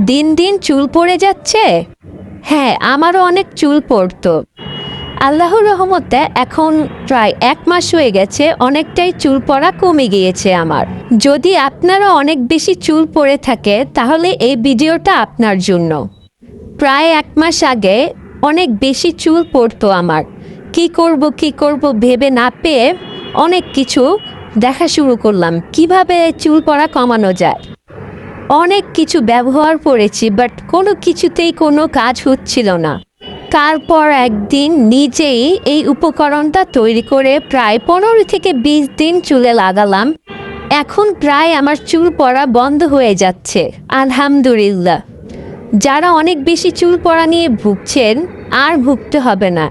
দিন দিন চুল পড়ে যাচ্ছে। হ্যাঁ, আমারও অনেক চুল পড়তো। আল্লাহর রহমতে এখন প্রায় 1 মাস হয়ে গেছে, অনেকটাই চুল পড়া কমে গিয়েছে আমার। যদি আপনারও অনেক বেশি চুল পড়ে থাকে তাহলে এই ভিডিওটা আপনার জন্য। প্রায় 1 মাস আগে অনেক বেশি চুল পড়তো আমার। কি করব ভেবে না পেয়ে অনেক কিছু দেখা শুরু করলাম, কিভাবে চুল পড়া কমানো যায়। অনেক কিছু ব্যবহার করেছি, বাট কোনো কিছুতেই কোনো কাজ হচ্ছিল না। তারপর একদিন নিজেই এই উপকরণটা তৈরি করে প্রায় 15 থেকে 20 দিন চুলে লাগালাম। এখন প্রায় আমার চুল পড়া বন্ধ হয়ে যাচ্ছে, আলহামদুলিল্লাহ। যারা অনেক বেশি চুল পড়া নিয়ে ভুগছেন আর ভুগতে হবে না।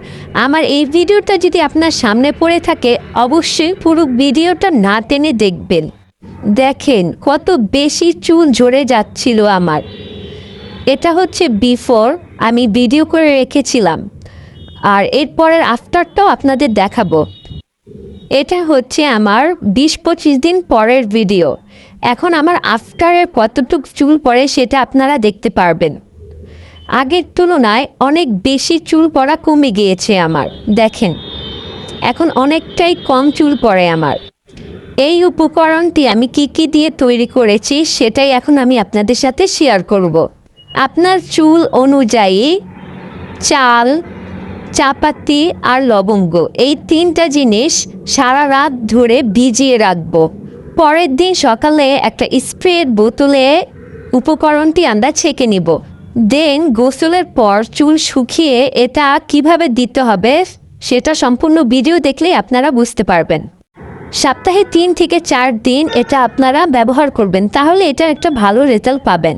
আমার এই ভিডিওটা যদি আপনার সামনে পড়ে থাকে অবশ্যই পুরো ভিডিওটা না টেনে দেখবেন। দেখেন কত বেশি চুল ঝরে যাচ্ছিল আমার। এটা হচ্ছে বিফোর, আমি ভিডিও করে রেখেছিলাম, আর এরপরের আফটারটাও আপনাদের দেখাবো। এটা হচ্ছে আমার 20-25 দিন পরের ভিডিও। এখন আমার আফটারের কতটুকু চুল পড়ে সেটা আপনারা দেখতে পারবেন। আগের তুলনায় অনেক বেশি চুল পড়া কমে গিয়েছে আমার। দেখেন এখন অনেকটাই কম চুল পড়ে আমার। এই উপকরণটি আমি কি দিয়ে তৈরি করেছি সেটাই এখন আমি আপনাদের সাথে শেয়ার করব। আপনার চুল অনুযায়ী চাল, চাপাতি আর লবঙ্গ, এই 3টা জিনিস সারা রাত ধরে ভিজিয়ে রাখবো। পরের দিন সকালে একটা স্প্রের বোতলে উপকরণটি আমরা ছেঁকে নিব। দেন গোসলের পর চুল শুকিয়ে এটা কিভাবে দিতে হবে সেটা সম্পূর্ণ ভিডিও দেখলেই আপনারা বুঝতে পারবেন। সপ্তাহে 3 থেকে 4 দিন এটা আপনারা ব্যবহার করবেন, তাহলে এটা একটা ভালো রেজাল্ট পাবেন।